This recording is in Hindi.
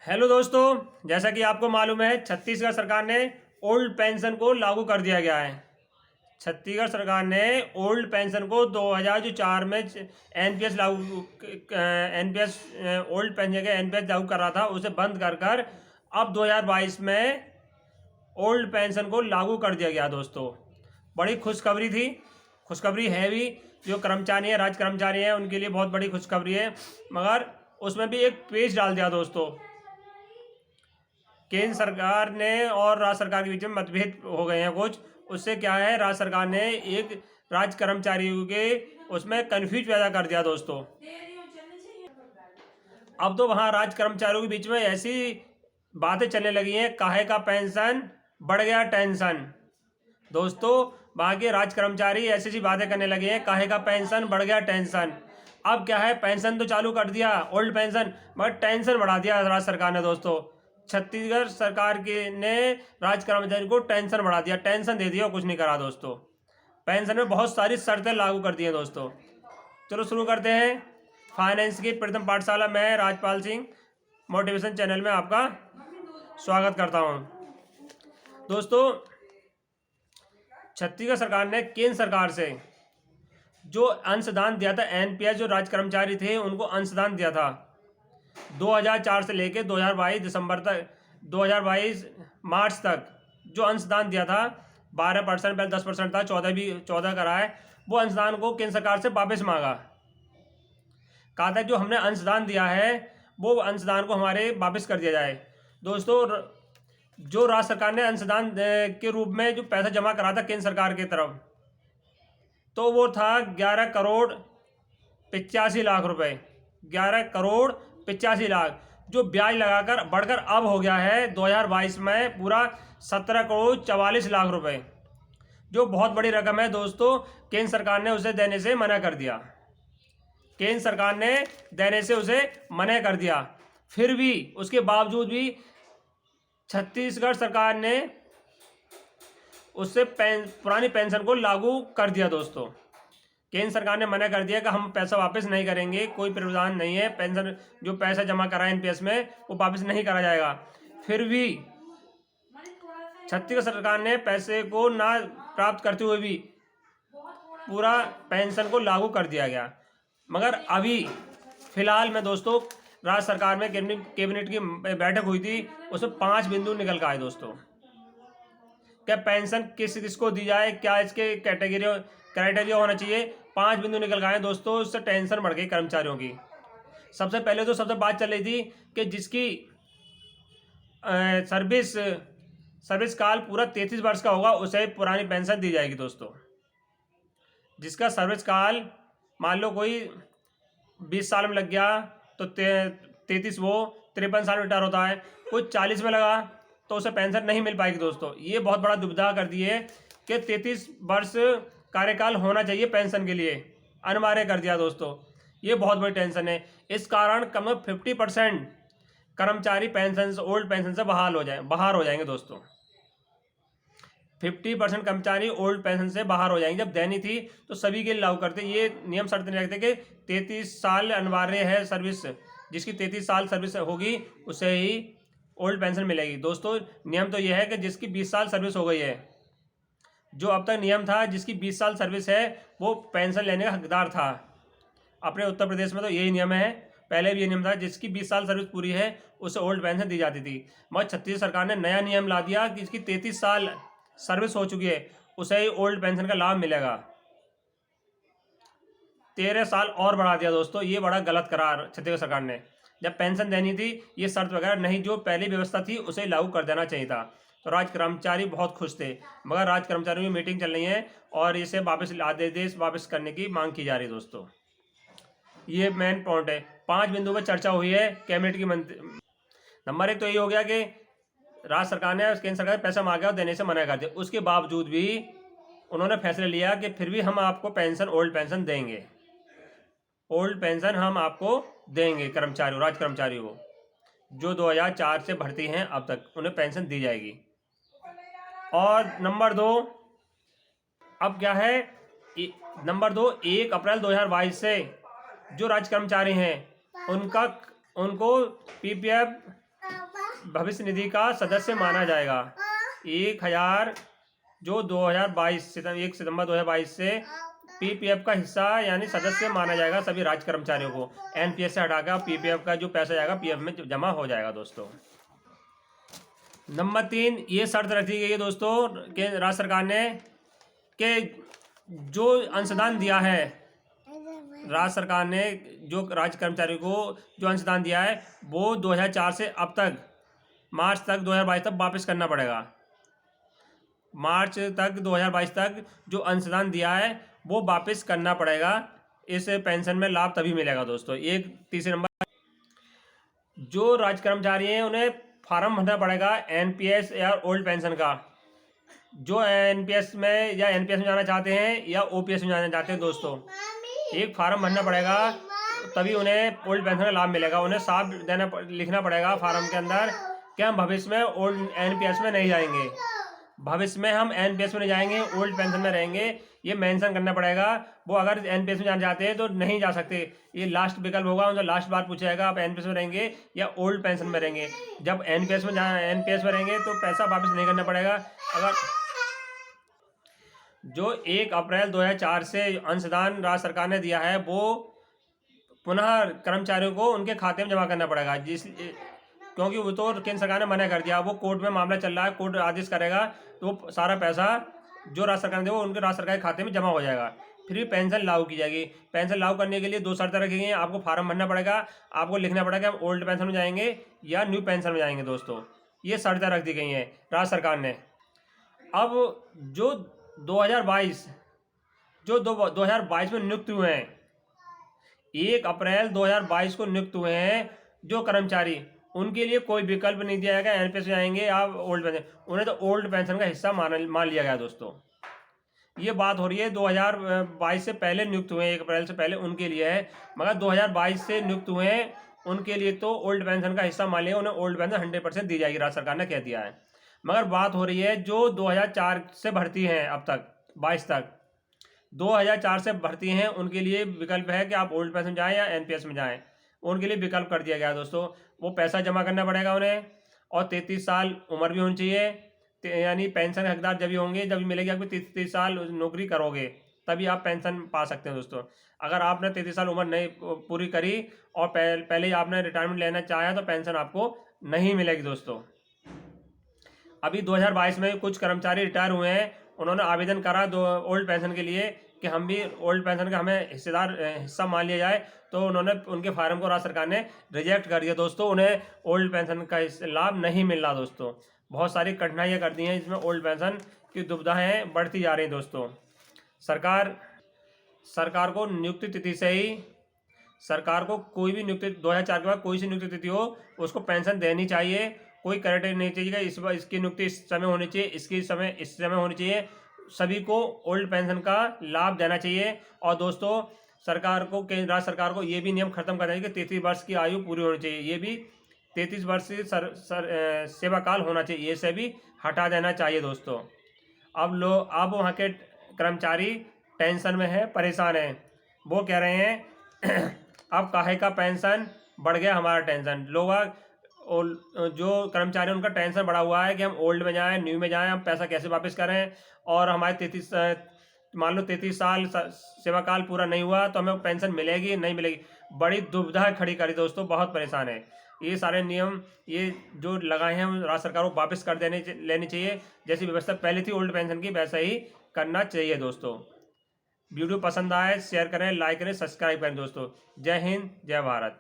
हेलो दोस्तों, जैसा कि आपको मालूम है छत्तीसगढ़ सरकार ने ओल्ड पेंशन को लागू कर दिया गया है। छत्तीसगढ़ सरकार ने ओल्ड पेंशन को 2004 में एनपीएस लागू एनपीएस ओल्ड पेंशन का एनपीएस लागू कर रहा था, उसे बंद कर कर अब 2022 में ओल्ड पेंशन को लागू कर दिया गया। दोस्तों, बड़ी खुशखबरी थी, खुशखबरी है भी। जो कर्मचारी हैं, राज्य कर्मचारी हैं, उनके लिए बहुत बड़ी खुशखबरी है। मगर उसमें भी एक पेच डाल दिया दोस्तों। केंद्र सरकार ने और राज्य सरकार के बीच में मतभेद हो गए हैं कुछ। उससे क्या है, राज्य सरकार ने एक राज्य कर्मचारियों के उसमें कन्फ्यूज पैदा कर दिया दोस्तों। अब तो वहाँ राज्य कर्मचारियों के बीच में ऐसी बातें चलने लगी हैं, काहे का पेंशन बढ़ गया टेंशन। दोस्तों, वहाँ के राज्य कर्मचारी ऐसी ऐसी बातें करने लगे हैं, काहे का पेंशन बढ़ गया टेंशन। अब क्या है, पेंशन तो चालू कर दिया ओल्ड पेंशन, मगर टेंशन बढ़ा दिया राज्य सरकार ने। दोस्तों, छत्तीसगढ़ सरकार के ने राज्य कर्मचारी को टेंशन बढ़ा दिया, टेंशन दे दिया, कुछ नहीं करा दोस्तों। पेंशन में बहुत सारी शर्तें लागू कर दी हैं दोस्तों। चलो शुरू करते हैं। फाइनेंस की प्रथम पाठशाला में राजपाल सिंह मोटिवेशन चैनल में आपका स्वागत करता हूँ। दोस्तों, छत्तीसगढ़ सरकार ने केंद्र सरकार से जो अंशदान दिया था, एनपीएस जो राज्य कर्मचारी थे उनको अंशदान दिया था 2004 से लेकर 2022 दिसंबर तक, 2022 मार्च तक जो अंशदान दिया था 12%, पहले 10% था, 14 करा है। वो अंशदान को केंद्र सरकार से वापस मांगा। कहा था जो हमने अंशदान दिया है वो अंशदान को हमारे वापस कर दिया जाए। दोस्तों, जो राज्य सरकार ने अंशदान के रूप में जो पैसा जमा करा था केंद्र सरकार की तरफ, तो वो था 11 करोड़ 85 लाख रुपए। 11 करोड़ 85 लाख, जो ब्याज लगाकर बढ़कर अब हो गया है 2022 में पूरा 17 करोड़ 44 लाख रुपए, जो बहुत बड़ी रकम है दोस्तों। केंद्र सरकार ने उसे देने से मना कर दिया। केंद्र सरकार ने देने से उसे मना कर दिया। फिर भी उसके बावजूद भी छत्तीसगढ़ सरकार ने उससे पुरानी पेंशन को लागू कर दिया। दोस्तों, केंद्र सरकार ने मना कर दिया कि हम पैसा वापस नहीं करेंगे, कोई प्रावधान नहीं है, पेंशन जो पैसा जमा करा है एनपीएस में वो वापस नहीं करा जाएगा। फिर भी छत्तीसगढ़ सरकार ने पैसे को ना प्राप्त करते हुए भी पूरा पेंशन को लागू कर दिया गया। मगर अभी फिलहाल में दोस्तों राज्य सरकार में कैबिनेट की बैठक हुई थी, उसमें 5 बिंदु निकल कर आए दोस्तों। क्या पेंशन किस किसको दी जाए, क्या इसके क्राइटेरिया होना चाहिए, 5 बिंदु निकल गए दोस्तों। उससे टेंशन बढ़ गई कर्मचारियों की। सबसे पहले तो सबसे बात चल रही थी कि जिसकी सर्विस काल पूरा 33 वर्ष का होगा उसे पुरानी पेंशन दी जाएगी दोस्तों। जिसका सर्विस काल मान लो कोई 20 साल में लग गया तो 33, वो 53 साल में रिटायर होता है। कोई 40 में लगा तो उसे पेंशन नहीं मिल पाएगी दोस्तों। ये बहुत बड़ा दुविधा कर दी है कि 33 वर्ष कार्यकाल होना चाहिए पेंशन के लिए, अनिवार्य कर दिया दोस्तों। ये बहुत बड़ी टेंशन है। इस कारण कम 50% कर्मचारी पेंशन ओल्ड पेंशन से बाहर हो जाएंगे दोस्तों। 50% कर्मचारी ओल्ड पेंशन से बाहर हो जाएंगे। जब देनी थी तो सभी के लिए लागू करते, ये नियम शर्त नहीं रखते कि 33 साल अनिवार्य है सर्विस, जिसकी 33 साल सर्विस होगी उसे ही ओल्ड पेंशन मिलेगी। दोस्तों, नियम तो यह है कि जिसकी 20 साल सर्विस हो गई है, जो अब तक नियम था जिसकी 20 साल सर्विस है वो पेंशन लेने का हकदार था। अपने उत्तर प्रदेश में तो यही नियम है, पहले भी ये नियम था, जिसकी 20 साल सर्विस पूरी है उसे ओल्ड पेंशन दी जाती थी। मगर छत्तीसगढ़ सरकार ने नया नियम ला दिया कि जिसकी 33 साल सर्विस हो चुकी है उसे ही ओल्ड पेंशन का लाभ मिलेगा। 13 साल और बढ़ा दिया दोस्तों। ये बड़ा गलत करार छत्तीसगढ़ सरकार ने। जब पेंशन देनी थी ये शर्त वगैरह नहीं, जो पहली व्यवस्था थी उसे लागू कर देना चाहिए था। तो राज्य कर्मचारी बहुत खुश थे। मगर राज्य कर्मचारियों की मीटिंग चल रही है और इसे वापस आदेश वापस करने की मांग की जा रही है दोस्तों। ये मेन पॉइंट है। 5 बिंदु पर चर्चा हुई है कैबिनेट की नंबर 1 तो ये हो गया कि राज्य सरकार ने केंद्र सरकार ने पैसा मांगा और देने से मना कर दिया। उसके बावजूद भी उन्होंने फैसला लिया कि फिर भी हम आपको पेंशन ओल्ड पेंशन देंगे, ओल्ड पेंशन हम आपको देंगे। कर्मचारियों, राज्य कर्मचारियों को जो 2004 से भर्ती हैं अब तक, उन्हें पेंशन दी जाएगी। और नंबर 2 अब क्या है, नंबर 2 1 अप्रैल 2022 से जो राज्य कर्मचारी हैं उनको पीपीएफ भविष्य निधि का सदस्य माना जाएगा। 1000 जो 2022 1 सितंबर 2022 से पीपीएफ का हिस्सा यानी सदस्य माना जाएगा सभी राज्य कर्मचारियों को। एनपीएस से हटाकर पीपीएफ का जो पैसा जाएगा पीएफ में जमा हो जाएगा दोस्तों। नंबर 3, ये शर्त रखी गई है दोस्तों कि राज्य सरकार ने कि जो अंशदान दिया है, राज्य सरकार ने जो राज्य कर्मचारियों को जो अंशदान दिया है वो 2004 से अब तक मार्च तक 2022 तक वापस करना पड़ेगा। मार्च तक 2022 तक जो अंशदान दिया है वो वापस करना पड़ेगा। इस पेंशन में लाभ तभी मिलेगा दोस्तों। एक तीसरे नंबर, जो राज्य कर्मचारी हैं उन्हें फार्म भरना पड़ेगा एनपीएस या ओल्ड पेंशन का। जो एनपीएस में या एनपीएस में जाना चाहते हैं या ओपीएस में जाना चाहते हैं दोस्तों, एक फार्म भरना पड़ेगा तभी उन्हें ओल्ड पेंशन का लाभ मिलेगा। उन्हें साफ लिखना पड़ेगा फार्म के अंदर कि हम भविष्य में ओल्ड एनपीएस में नहीं जाएंगे, भविष्य में हम एनपीएस में नहीं जाएंगे, ओल्ड पेंशन में रहेंगे। ये मेंशन करना पड़ेगा। वो अगर एनपीएस में जाना चाहते हैं तो नहीं जा सकते। ये लास्ट विकल्प होगा, उनसे लास्ट बार पूछा जाएगा आप एनपीएस में रहेंगे या ओल्ड पेंशन में रहेंगे। जब एनपीएस में रहेंगे तो पैसा वापस नहीं करना पड़ेगा। अगर जो 1 अप्रैल 2004 से अंशदान राज्य सरकार ने दिया है वो पुनः कर्मचारियों को उनके खाते में जमा करना पड़ेगा। क्योंकि वो तो केंद्र सरकार ने मना कर दिया, वो कोर्ट में मामला चल रहा है, कोर्ट आदेश करेगा तो सारा पैसा जो राज्य सरकार ने दिया वो उनके राज्य सरकार के खाते में जमा हो जाएगा। फिर पेंशन लागू की जाएगी। पेंशन लागू करने के लिए 2 शर्तें रखी गई हैं। आपको फार्म भरना पड़ेगा, आपको लिखना पड़ेगा हम ओल्ड पेंशन में जाएंगे या न्यू पेंशन में जाएंगे दोस्तों। ये शर्तें रख दी गई हैं राज्य सरकार ने। अब जो 2022 में नियुक्त हुए हैं, 1 अप्रैल 2022 को नियुक्त हुए हैं जो कर्मचारी, उनके लिए कोई विकल्प नहीं दिया जाएगा एनपीएस में जाएंगे या ओल्ड पेंशन। उन्हें तो ओल्ड पेंशन का हिस्सा मान लिया गया दोस्तों। ये बात हो रही है 2022 से पहले नियुक्त हुए हैं, 1 अप्रैल से पहले उनके लिए है। मगर 2022 से नियुक्त हुए हैं उनके लिए तो ओल्ड पेंशन का हिस्सा मान लिया, उन्हें ओल्ड पेंशन 100% दी जाएगी, राज्य सरकार ने कह दिया है। मगर बात हो रही है जो 2004 से भर्ती हैं अब तक 22 तक 2004 से भर्ती हैं, उनके लिए विकल्प है कि आप ओल्ड पेंशन जाएं या एनपीएस में जाएं। उनके लिए विकल्प कर दिया गया दोस्तों। वो पैसा जमा करना पड़ेगा उन्हें और 33 साल उम्र भी होनी चाहिए। यानी पेंशन हकदार जब भी होंगे, जब भी मिलेगी आपको 33 साल नौकरी करोगे तभी आप पेंशन पा सकते हैं दोस्तों। अगर आपने 33 साल उम्र नहीं पूरी करी और पहले ही आपने रिटायरमेंट लेना चाहा तो पेंशन आपको नहीं मिलेगी दोस्तों। अभी 2022 में कुछ कर्मचारी रिटायर हुए हैं, उन्होंने आवेदन करा ओल्ड पेंशन के लिए कि हम भी ओल्ड पेंशन का हमें हिस्सा मान लिया जाए, तो उन्होंने उनके फार्म को राज्य सरकार ने रिजेक्ट कर दिया दोस्तों। उन्हें ओल्ड पेंशन का लाभ नहीं मिल रहा दोस्तों। बहुत सारी कठिनाइयाँ कर दी हैं, इसमें ओल्ड पेंशन की दुविधाएँ बढ़ती जा रही दोस्तों। सरकार को नियुक्ति तिथि से ही सरकार को कोई भी नियुक्ति 2004 के बाद कोई सी नियुक्ति तिथि हो उसको पेंशन देनी चाहिए। कोई क्राइटेरिया नहीं चाहिए इसकी नियुक्ति इस समय होनी चाहिए, इसकी समय इस समय होनी चाहिए। सभी को ओल्ड पेंशन का लाभ देना चाहिए। और दोस्तों सरकार को राज्य सरकार को ये भी नियम खत्म करना चाहिए कि 33 वर्ष की आयु पूरी होनी चाहिए। ये भी 33 वर्ष की सेवा काल होना चाहिए, ये से भी हटा देना चाहिए दोस्तों। अब वहाँ के कर्मचारी टेंशन में है, परेशान हैं। वो कह रहे हैं अब काहे का पेंशन बढ़ गया हमारा टेंशन। लोग जो कर्मचारी उनका टेंशन बढ़ा हुआ है कि हम ओल्ड में जाएं, न्यू में जाएं, हम पैसा कैसे वापस करें और हमारे 33 साल सेवा काल पूरा नहीं हुआ तो हमें पेंशन मिलेगी नहीं मिलेगी। बड़ी दुविधा खड़ी करी दोस्तों, बहुत परेशान है। ये सारे नियम ये जो लगाए हैं राज्य सरकार को वापस कर लेनी चाहिए। जैसी व्यवस्था पहले थी ओल्ड पेंशन की वैसा ही करना चाहिए दोस्तों। वीडियो पसंद आए शेयर करें, लाइक करें, सब्सक्राइब करें दोस्तों। जय हिंद, जय भारत।